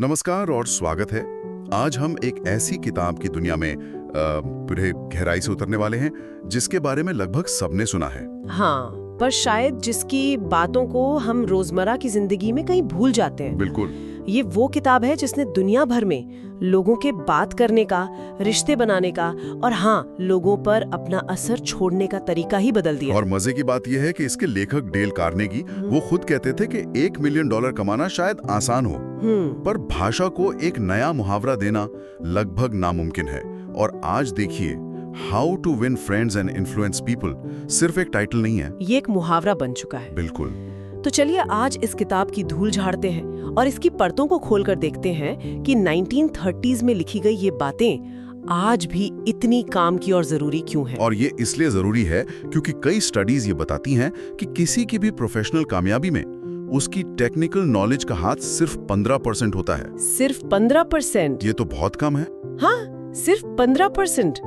नमस्कार और स्वागत है। आज हम एक ऐसी किताब की दुनिया में पूरे गहराई से उतरने वाले हैं जिसके बारे में लगभग सबने सुना है। हाँ, पर शायद जिसकी बातों को हम रोजमर्रा की जिंदगी में कहीं भूल जाते हैं। बिल्कुल। ये वो किताब है जिसने दुनिया भर में लोगों के बात करने का, रिश्ते बनाने का और हाँ, लोगों पर अपना असर छोड़ने का तरीका ही बदल दिया। और मजे की बात यह है कि इसके लेखक डेल कार्नेगी वो खुद कहते थे कि $1 मिलियन कमाना शायद आसान हो, पर भाषा को एक नया मुहावरा देना लगभग नामुमकिन है। और आज देखिए, how to win friends and influence people सिर्फ एक टाइटल नहीं है, ये एक मुहावरा बन चुका है। बिल्कुल। तो चलिए आज इस किताब की धूल झाड़ते हैं और इसकी परतों को खोलकर देखते हैं कि 1930s में लिखी गई ये बातें आज भी इतनी काम की और जरूरी क्यों हैं। और ये इसलिए जरूरी है क्योंकि कई स्टडीज ये बताती हैं कि किसी की भी प्रोफेशनल कामयाबी में उसकी टेक्निकल नॉलेज का हाथ सिर्फ 15% होता है। सिर्फ 15%? ये तो बहुत कम है। हाँ, सिर्फ 15%।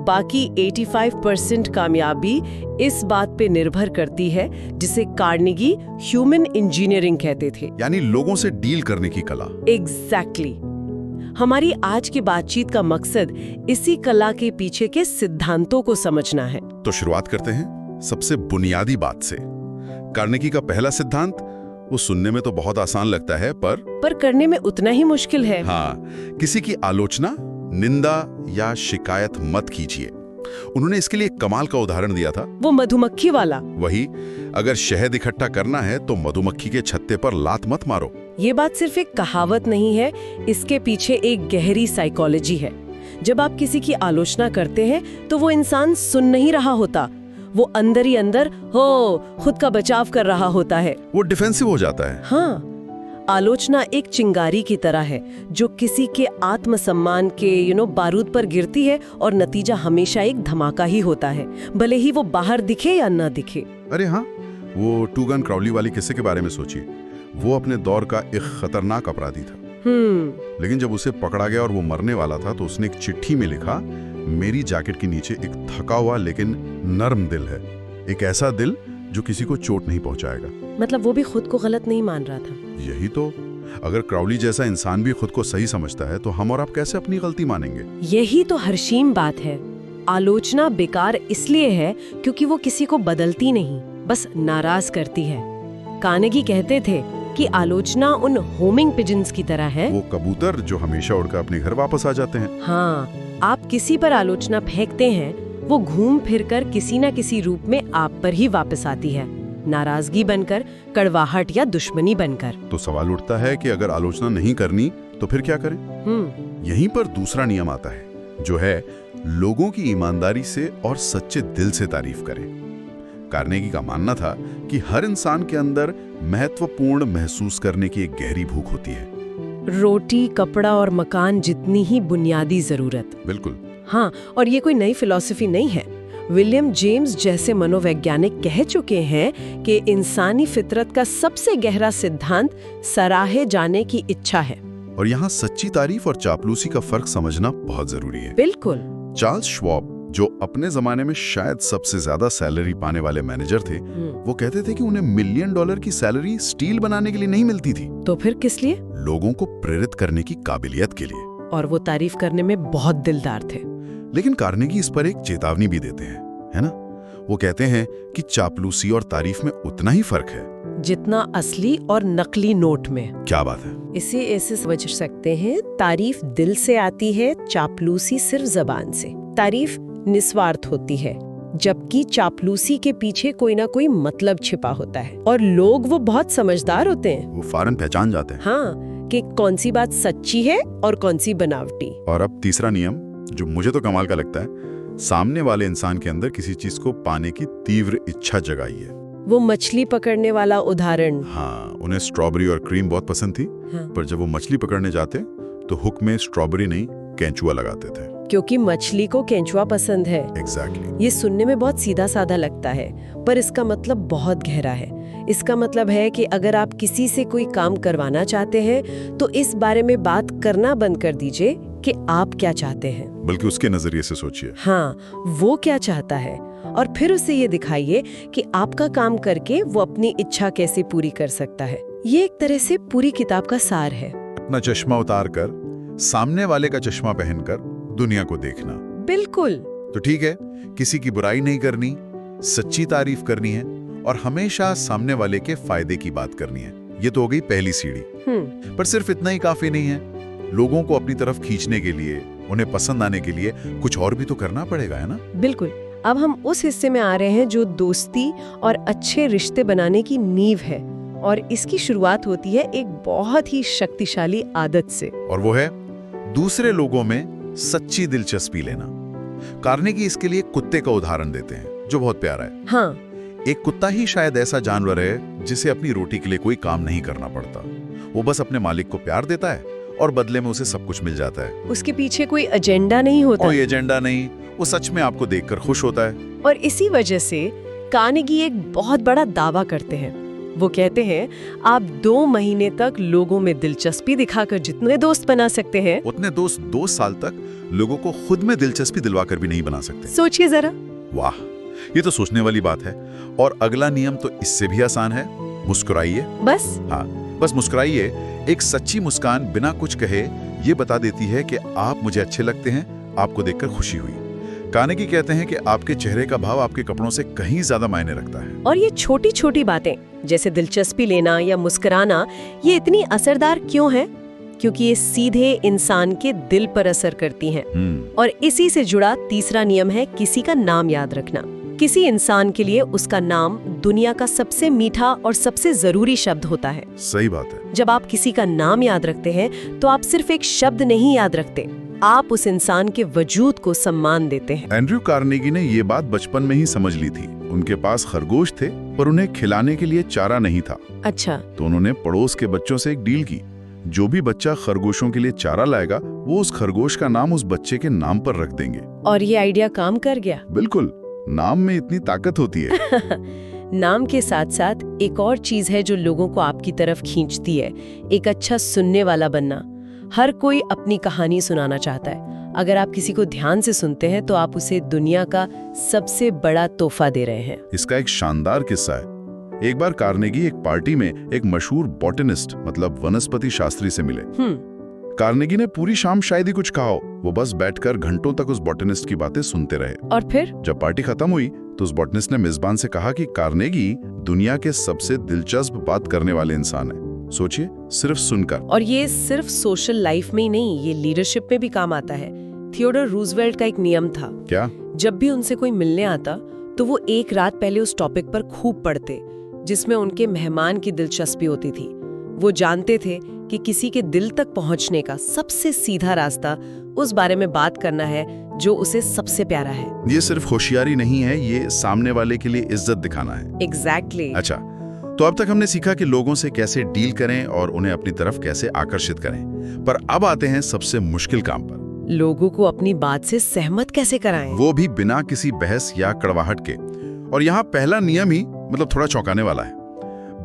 बाकी 85% कामयाबी इस बात पे निर्भर करती है जिसे कार्नेगी ह्यूमन इंजीनियरिंग कहते थे, यानी लोगों से डील करने की कला। एग्जैक्टली। हमारी आज की बातचीत का मकसद इसी कला के पीछे के सिद्धांतों को समझना है। तो शुरुआत करते हैं सबसे बुनियादी बात से। कार्नेगी का पहला सिद्धांत, वो सुनने में तो बहुत आसान लगता है पर करने में उतना ही मुश्किल है। हाँ, किसी की आलोचना, निंदा या शिकायत मत कीजिए। उन्होंने इसके लिए एक कमाल का उदाहरण दिया था, वो मधुमक्खी वाला। वही, अगर शहद इकट्ठा करना है तो मधुमक्खी के छत्ते पर लात मत मारो। ये बात सिर्फ एक कहावत नहीं है, इसके पीछे एक गहरी साइकोलॉजी है। जब आप किसी की आलोचना करते हैं तो वो इंसान सुन नहीं रहा होता, वो अंदर ही अंदर खुद का बचाव कर रहा होता है। वो डिफेंसिव हो जाता है। हाँ, आलोचना एक चिंगारी की तरह है जो किसी के आत्मसम्मान के बारूद पर गिरती है और नतीजा हमेशा एक धमाका ही होता है, भले ही वो बाहर दिखे या न दिखे। अरे हाँ, वो टूगन क्राउली वाली किस्से के बारे में सोचिए। वो अपने दौर का एक खतरनाक अपराधी था, लेकिन जब उसे पकड़ा गया और वो मरने वाला था तो उसने एक चिट्ठी में लिखा, मेरी जैकेट के नीचे एक थका हुआ लेकिन नर्म दिल है, एक ऐसा दिल जो किसी को चोट नहीं पहुंचाएगा। मतलब वो भी खुद को गलत नहीं मान रहा था। यही तो, अगर क्राउली जैसा इंसान भी खुद को सही समझता है तो हम और आप कैसे अपनी गलती मानेंगे? यही तो हरशीम बात है। आलोचना बेकार इसलिए है क्योंकि वो किसी को बदलती नहीं, बस नाराज करती है। कार्नेगी कहते थे कि आलोचना उन होमिंग पिजन्स की तरह है, वो कबूतर जो हमेशा उड़कर अपने घर वापस आ जाते हैं। हाँ, आप किसी पर आलोचना फेंकते हैं, वो घूम फिरकर किसी न किसी रूप में आप पर ही वापस आती है, नाराजगी बनकर, कड़वाहट या दुश्मनी बनकर। तो सवाल उठता है कि अगर आलोचना नहीं करनी तो फिर क्या करें? यहीं पर दूसरा नियम आता है, जो है लोगों की ईमानदारी से और सच्चे दिल से तारीफ करें। कार्नेगी का मानना था कि हर इंसान के अंदर महत्वपूर्ण महसूस करने की एक गहरी भूख होती है। रोटी, कपड़ा और मकान जितनी ही बुनियादी जरूरत। बिल्कुल। हाँ, और ये कोई नई फिलॉसफी नहीं है। विलियम जेम्स जैसे मनोवैज्ञानिक कह चुके हैं कि इंसानी फितरत का सबसे गहरा सिद्धांत सराहे जाने की इच्छा है। और यहाँ सच्ची तारीफ और चापलूसी का फर्क समझना बहुत जरूरी है। बिल्कुल। चार्ल्स श्वाब, जो अपने जमाने में शायद सबसे ज्यादा सैलरी पाने वाले मैनेजर थे, वो कहते थे कि उन्हें $1 मिलियन की सैलरी स्टील बनाने के लिए नहीं मिलती थी। तो फिर किस लिए? लोगों को प्रेरित करने की काबिलियत के लिए। और वो तारीफ करने में बहुत दिलदार थे। लेकिन कार्नेगी इस पर एक चेतावनी भी देते हैं, है ना? वो कहते हैं कि चापलूसी और तारीफ में उतना ही फर्क है जितना असली और नकली नोट में। क्या बात है? इसे ऐसे समझ सकते हैं, तारीफ दिल से आती है, चापलूसी सिर्फ जबान से। तारीफ निस्वार्थ होती है, जबकि चापलूसी के पीछे कोई ना कोई मतलब छिपा होता है। और लोग वो बहुत समझदार होते हैं, वो फौरन पहचान जाते हैं। हाँ, कि कौन सी बात सच्ची है और कौन सी बनावटी। और अब तीसरा नियम, जो मुझे तो कमाल का लगता है, सामने वाले इंसान के अंदर किसी चीज को पाने की तीव्र इच्छा जगाइए। वो मछली पकड़ने वाला उदाहरण। हाँ, उन्हें स्ट्रॉबेरी और क्रीम बहुत पसंद थी, हाँ। पर जब वो मछली पकड़ने जाते तो हुक में स्ट्रॉबेरी नहीं केंचुआ लगाते थे, क्योंकि मछली को केंचुआ पसंद है। एग्जैक्टली। ये सुनने में बहुत सीधा साधा लगता है, पर इसका मतलब बहुत गहरा है। इसका मतलब है कि अगर आप किसी से कोई काम करवाना चाहते हैं तो इस बारे में बात करना बंद कर दीजिए कि आप क्या चाहते हैं, बल्कि उसके नजरिए से सोचिए। हाँ, वो क्या चाहता है, और फिर उसे ये दिखाइए कि आपका काम करके वो अपनी इच्छा कैसे पूरी कर सकता है। ये एक तरह से पूरी किताब का सार है। अपना चश्मा उतारकर सामने वाले का चश्मा पहनकर दुनिया को देखना। बिल्कुल। तो ठीक है, किसी की बुराई नहीं करनी, सच्ची तारीफ करनी है और हमेशा सामने वाले के फायदे की बात करनी है। ये तो हो गई पहली सीढ़ी। पर सिर्फ इतना ही काफी नहीं है। लोगों को अपनी तरफ खींचने के लिए, उन्हें पसंद आने के लिए कुछ और भी तो करना पड़ेगा, है ना? बिल्कुल। अब हम उस हिस्से में आ रहे हैं जो दोस्ती और अच्छे रिश्ते बनाने की नींव है, और इसकी शुरुआत होती है एक बहुत ही शक्तिशाली आदत से, और वो है दूसरे लोगों में सच्ची दिलचस्पी लेना। कार्नेगी इसके लिए कुत्ते का उदाहरण देते हैं जो बहुत प्यारा है। हाँ, एक कुत्ता ही शायद ऐसा जानवर है जिसे अपनी रोटी के लिए कोई काम नहीं करना पड़ता। वो बस अपने मालिक को प्यार देता है और बदले में उसे सब कुछ मिल जाता है। उसके पीछे कोई एजेंडा नहीं होता। कोई एजेंडा नहीं, वो सच में आपको देखकर खुश होता है। और इसी वजह से कार्नेगी एक बहुत बड़ा दावा करते हैं। वो कहते हैं, आप 2 महीने तक लोगों में दिलचस्पी दिखाकर जितने दोस्त बना सकते हैं, उतने दोस्त 2 साल तक लोगों को खुद में दिलचस्पी दिलवाकर भी नहीं बना सकते। सोचिए जरा। वाह, ये तो सोचने वाली बात है। और अगला नियम तो इससे भी आसान है, मुस्कुराइए। बस? हाँ, बस मुस्कुराइए। एक सच्ची मुस्कान बिना कुछ कहे ये बता देती है कि आप मुझे अच्छे लगते हैं, आपको देखकर खुशी हुई। कार्नेगी कहते हैं कि आपके चेहरे का भाव आपके कपड़ों से कहीं ज्यादा मायने रखता है। और ये छोटी छोटी बातें जैसे दिलचस्पी लेना या मुस्कुराना, ये इतनी असरदार क्यों है? क्योंकि ये सीधे इंसान के दिल पर असर करती हैं। और इसी से जुड़ा तीसरा नियम है किसी का नाम याद रखना। किसी इंसान के लिए उसका नाम दुनिया का सबसे मीठा और सबसे जरूरी शब्द होता है। सही बात है। जब आप किसी का नाम याद रखते हैं तो आप सिर्फ एक शब्द नहीं याद रखते, आप उस इंसान के वजूद को सम्मान देते हैं। एंड्रयू कार्नेगी ने ये बात बचपन में ही समझ ली थी। उनके पास खरगोश थे पर उन्हें खिलाने के लिए चारा नहीं था। अच्छा। तो उन्होंने पड़ोस के बच्चों से एक डील की, जो भी बच्चा खरगोशों के लिए चारा लाएगा वो उस खरगोश का नाम उस बच्चे के नाम पर रख देंगे। और ये आइडिया काम कर गया। बिल्कुल, नाम में इतनी ताकत होती है। नाम के साथ साथ एक और चीज है जो लोगों को आपकी तरफ खींचती है, एक अच्छा सुनने वाला बनना। हर कोई अपनी कहानी सुनाना चाहता है। अगर आप किसी को ध्यान से सुनते हैं तो आप उसे दुनिया का सबसे बड़ा तोहफा दे रहे हैं। इसका एक शानदार किस्सा है। एक बार कार्नेगी एक पार्टी में एक मशहूर बॉटनिस्ट मतलब वनस्पति शास्त्री से मिले। कार्नेगी ने पूरी शाम शायद ही कुछ कहा हो, वो बस बैठकर घंटों तक उस बॉटनिस्ट की बातें सुनते रहे। और फिर जब पार्टी खत्म हुई तो उस बॉटनिस्ट ने मेजबान से कहा कि कार्नेगी दुनिया के सबसे दिलचस्प बात करने वाले इंसान है। सोचिए, सिर्फ सुनकर। और ये सिर्फ सोशल लाइफ में ही नहीं, ये लीडरशिप में भी काम आता है। थियोडोर रूजवेल्ट का एक नियम था। क्या? जब भी उनसे कोई मिलने आता तो वो एक रात पहले उस टॉपिक पर खूब पढ़ते जिसमें उनके मेहमान की दिलचस्पी होती थी। वो जानते थे कि किसी के दिल तक पहुंचने का सबसे सीधा रास्ता उस बारे में बात करना है जो उसे सबसे प्यारा है। ये सिर्फ होशियारी नहीं है, ये सामने वाले के लिए इज्जत दिखाना है। एग्जैक्टली। अच्छा, तो अब तक हमने सीखा कि लोगों से कैसे डील करें और उन्हें अपनी तरफ कैसे आकर्षित करें। पर अब आते हैं सबसे मुश्किल काम पर। लोगों को अपनी बात से सहमत कैसे कराएं? वो भी बिना किसी बहस या कड़वाहट के। और यहाँ पहला नियम ही मतलब थोड़ा चौंकाने वाला है।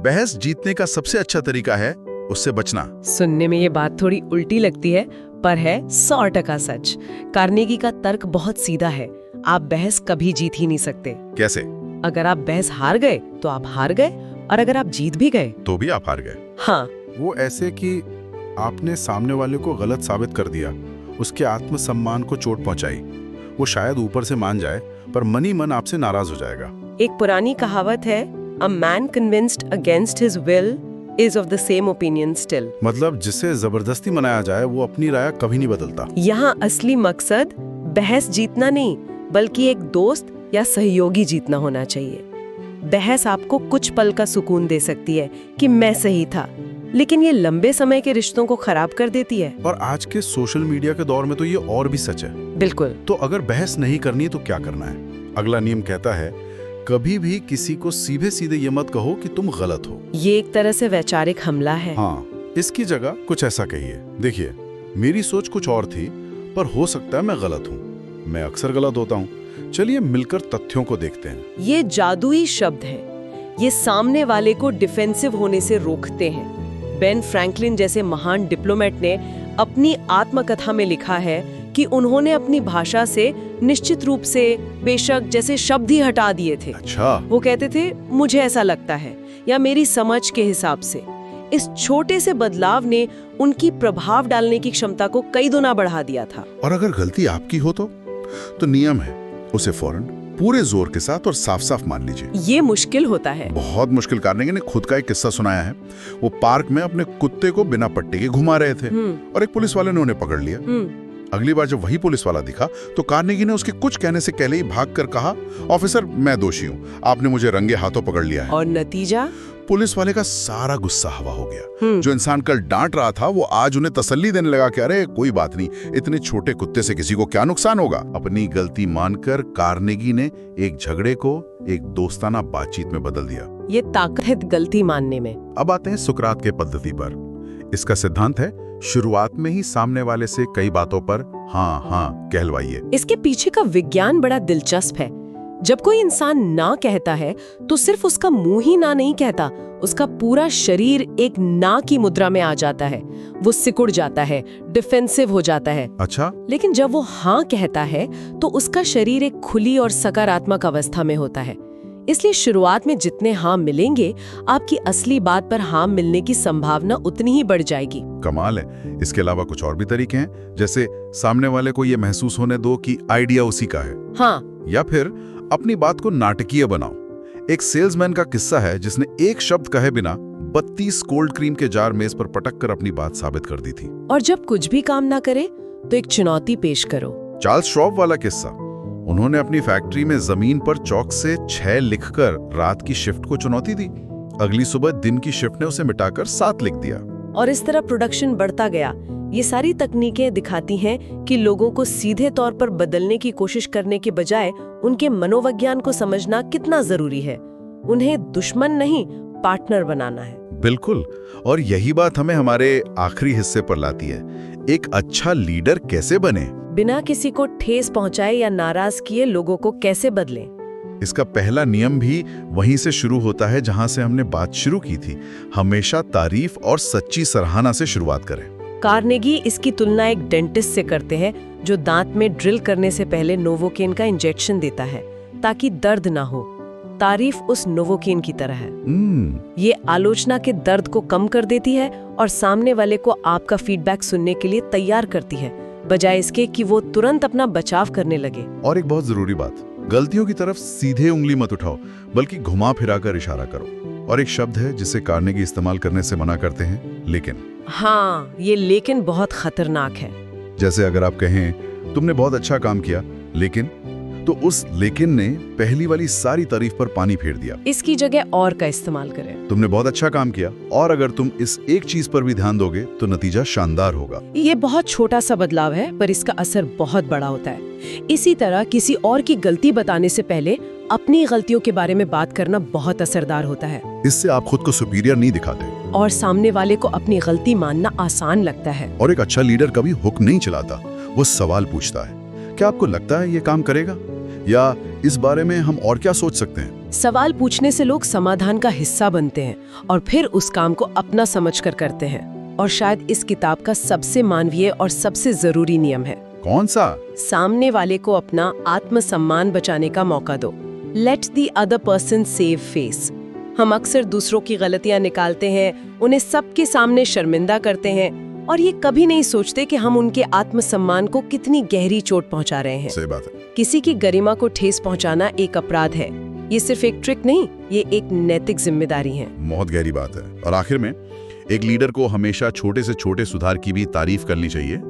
बहस जीतने का सबसे अच्छा तरीका है उससे बचना। सुनने में ये बात थोड़ी उल्टी लगती है, पर है 100% सच। कार्नेगी का तर्क बहुत सीधा है। आप बहस कभी जीत ही नहीं सकते। कैसे? अगर आप बहस हार गए तो आप हार गए, और अगर आप जीत भी गए तो भी आप हार गए। हाँ। वो ऐसे कि आपने सामने वाले को गलत साबित कर दिया, उसके आत्मसम्मान को चोट पहुंचाई। वो शायद ऊपर से मान जाए पर मन ही मन आपसे नाराज हो जाएगा। एक पुरानी कहावत है, a man convinced against his will is of the same opinion still. मतलब जिसे जबरदस्ती मनाया जाए वो अपनी राय कभी नहीं बदलता। यहाँ असली मकसद बहस जीतना नहीं, बल्कि एक दोस्त या सहयोगी जीतना होना चाहिए। बहस आपको कुछ पल का सुकून दे सकती है कि मैं सही था, लेकिन ये लंबे समय के रिश्तों को खराब कर देती है। और आज के सोशल मीडिया के दौर में तो ये और भी सच है। बिल्कुल। तो अगर बहस नहीं करनी तो क्या करना है? अगला नियम कहता है, कभी भी किसी को सीधे सीधे ये मत कहो कि तुम गलत हो। ये एक तरह से वैचारिक हमला है। हाँ, इसकी जगह कुछ ऐसा कहिए, देखिए मेरी सोच कुछ और थी, पर हो सकता है मैं गलत हूँ। मैं अक्सर गलत होता हूँ। चलिए मिलकर तथ्यों को देखते हैं। ये जादुई शब्द है। ये सामने वाले को डिफेंसिव होने से रोकते हैं। बेन फ्रैंकलिन जैसे महान डिप्लोमेट ने अपनी आत्मकथा में लिखा है कि उन्होंने अपनी भाषा से निश्चित रूप से बेशक जैसे शब्द ही हटा दिए थे। अच्छा। वो कहते थे, मुझे ऐसा लगता है या मेरी समझ के हिसाब से। इस छोटे से बदलाव ने उनकी प्रभाव डालने की क्षमता को कई गुना बढ़ा दिया था। और अगर गलती आपकी हो तो नियम है, उसे फौरन पूरे जोर के साथ और साफ साफ मान लीजिए। ये मुश्किल होता है। बहुत मुश्किल। कार्नेगी ने खुद का एक किस्सा सुनाया है। वो पार्क में अपने कुत्ते को बिना पट्टे के घुमा रहे थे और एक पुलिस वाले ने उन्हें पकड़ लिया। अगली बार जब वही पुलिस वाला दिखा तो कार्नेगी ने उसके कुछ कहने से पहले ही भागकर कहा, ऑफिसर मैं दोषी हूँ, आपने मुझे रंगे हाथों पकड़ लिया है। और नतीजा? पुलिस वाले का सारा गुस्सा हवा हो गया। जो इंसान कल डांट रहा था वो आज उन्हें तसल्ली देने लगा कि अरे कोई बात नहीं, इतने छोटे कुत्ते से किसी को क्या नुकसान होगा। अपनी गलती मानकर कार्नेगी ने एक झगड़े को एक दोस्ताना बातचीत में बदल दिया। ये ताकत है गलती मानने में। अब आते हैं सुकरात के पद्धति पर। इसका सिद्धांत है, शुरुआत में ही सामने वाले से कई बातों पर हाँ हाँ कहलवाइए। इसके पीछे का विज्ञान बड़ा दिलचस्प है। जब कोई इंसान ना कहता है तो सिर्फ उसका मुंह ही ना नहीं कहता, उसका पूरा शरीर एक ना की मुद्रा में आ जाता है। वो सिकुड़ जाता है, डिफेंसिव हो जाता है। अच्छा। लेकिन जब वो हाँ कहता है तो उसका शरीर एक खुली और सकारात्मक अवस्था में होता है। इसलिए शुरुआत में जितने हाँ मिलेंगे, आपकी असली बात पर हाँ मिलने की संभावना उतनी ही बढ़ जाएगी। कमाल है। इसके अलावा कुछ और भी तरीके हैं, जैसे सामने वाले को ये महसूस होने दो कि आइडिया उसी का है। हाँ। या फिर अपनी बात को नाटकीय बनाओ। एक सेल्समैन का किस्सा है जिसने एक शब्द कहे बिना 32 कोल्ड क्रीम के जार मेज पर पटक कर अपनी बात साबित कर दी थी। और जब कुछ भी काम ना करे तो एक चुनौती पेश करो। चार्ल्स श्वाब वाला किस्सा, उन्होंने अपनी फैक्ट्री में जमीन पर चौक से 6 लिखकर रात की शिफ्ट को चुनौती दी। अगली सुबह दिन की शिफ्ट ने उसे मिटाकर 7 लिख दिया। और इस तरह प्रोडक्शन बढ़ता गया। ये सारी तकनीकें दिखाती हैं कि लोगों को सीधे तौर पर बदलने की कोशिश करने के बजाय उनके मनोविज्ञान को समझना कितना जरूरी है। उन्हें दुश्मन नहीं, पार्टनर बनाना है। बिल्कुल। और यही बात हमें हमारे आखिरी हिस्से पर लाती है, एक अच्छा लीडर कैसे बने। बिना किसी को ठेस पहुंचाए या नाराज किए लोगों को कैसे बदलें। इसका पहला नियम भी वहीं से शुरू होता है जहां से हमने बात शुरू की थी। हमेशा तारीफ और सच्ची सराहना से शुरुआत करें। कार्नेगी इसकी तुलना एक डेंटिस्ट से करते हैं जो दांत में ड्रिल करने से पहले नोवोकेन का इंजेक्शन देता है ताकि दर्द ना हो। तारीफ उस नोवोकेन की तरह है। ये आलोचना के दर्द को कम कर देती है और सामने वाले को आपका फीडबैक सुनने के लिए तैयार करती है, बजाय इसके कि वो तुरंत अपना बचाव करने लगे। और एक बहुत जरूरी बात, गलतियों की तरफ सीधे उंगली मत उठाओ, बल्कि घुमा फिरा कर इशारा करो। और एक शब्द है जिसे कार्नेगी इस्तेमाल करने से मना करते हैं, लेकिन। हाँ, ये लेकिन बहुत खतरनाक है। जैसे अगर आप कहें तुमने बहुत अच्छा काम किया लेकिन, तो उस लेकिन ने पहली वाली सारी तारीफ पर पानी फेर दिया। इसकी जगह और का इस्तेमाल करें। तुमने बहुत अच्छा काम किया और अगर तुम इस एक चीज पर भी ध्यान दोगे तो नतीजा शानदार होगा। ये बहुत छोटा सा बदलाव है पर इसका असर बहुत बड़ा होता है। इसी तरह किसी और की गलती बताने से पहले अपनी गलतियों के बारे में बात करना बहुत असरदार होता है। इससे आप खुद को सुपीरियर नहीं दिखाते और सामने वाले को अपनी गलती मानना आसान लगता है। और एक अच्छा लीडर कभी हुक्म नहीं चलाता, वो सवाल पूछता है, क्या आपको लगता है ये काम करेगा, या इस बारे में हम और क्या सोच सकते हैं। सवाल पूछने से लोग समाधान का हिस्सा बनते हैं और फिर उस काम को अपना समझकर करते हैं। और शायद इस किताब का सबसे मानवीय और सबसे जरूरी नियम है। कौन सा? सामने वाले को अपना आत्मसम्मान बचाने का मौका दो। Let the other person save face. हम अक्सर दूसरों की गलतियां निकालते हैं, उन्हें सबके सामने शर्मिंदा करते हैं और ये कभी नहीं सोचते कि हम उनके आत्मसम्मान को कितनी गहरी चोट पहुंचा रहे हैं। सही बात है। किसी की गरिमा को ठेस पहुंचाना एक अपराध है। ये सिर्फ एक ट्रिक नहीं, ये एक नैतिक जिम्मेदारी है। बहुत गहरी बात है। और आखिर में, एक लीडर को हमेशा छोटे से छोटे सुधार की भी तारीफ करनी चाहिए।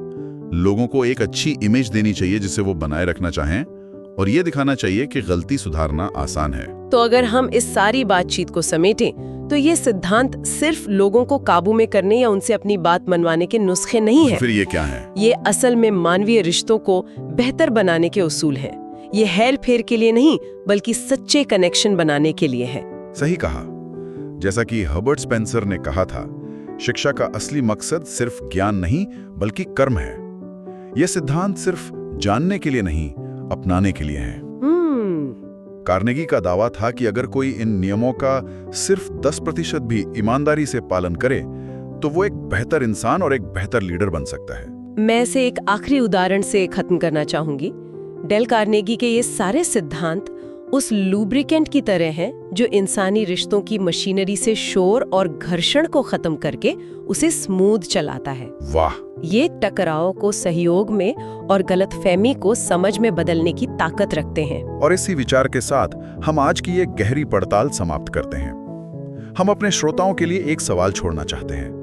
लोगों को एक अच्छी इमेज देनी चाहिए जिसे वो बनाए रखना चाहें, और ये दिखाना चाहिए कि गलती सुधारना आसान है। तो अगर हम इस सारी बातचीत को समेटें तो ये सिद्धांत सिर्फ लोगों को काबू में करने या उनसे अपनी बात मनवाने के नुस्खे नहीं है। फिर ये क्या है? ये असल में मानवीय रिश्तों को बेहतर बनाने के उसूल हैं। ये हेर फेर के लिए नहीं, बल्कि सच्चे कनेक्शन बनाने के लिए है। सही कहा। जैसा कि हर्बर्ट स्पेंसर ने कहा था, शिक्षा का असली मकसद सिर्फ ज्ञान नहीं बल्कि कर्म है। यह सिद्धांत सिर्फ जानने के लिए नहीं, अपनाने के लिए है। कार्नेगी का दावा था कि अगर कोई इन नियमों का सिर्फ 10% भी ईमानदारी से पालन करे तो वो एक बेहतर इंसान और एक बेहतर लीडर बन सकता है। मैं इसे एक आखिरी उदाहरण से खत्म करना चाहूंगी। डेल कार्नेगी के ये सारे सिद्धांत उस लूब्रिकेंट की तरह हैं जो इंसानी रिश्तों की मशीनरी से शोर और घर्षण को खत्म करके उसे स्मूथ चलाता है। वाह! ये टकराव को सहयोग में और गलतफहमी को समझ में बदलने की ताकत रखते हैं। और इसी विचार के साथ हम आज की ये गहरी पड़ताल समाप्त करते हैं। हम अपने श्रोताओं के लिए एक सवाल छोड़ना चाहते हैं।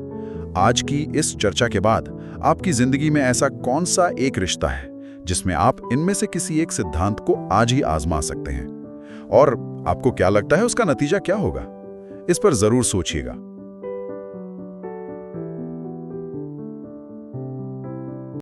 आज की इस चर्चा के बाद आपकी जिंदगी में ऐसा कौन सा एक रिश्ता है जिसमें आप इनमें से किसी एक सिद्धांत को आज ही आजमा सकते हैं? और आपको क्या लगता है उसका नतीजा क्या होगा? इस पर जरूर सोचिएगा।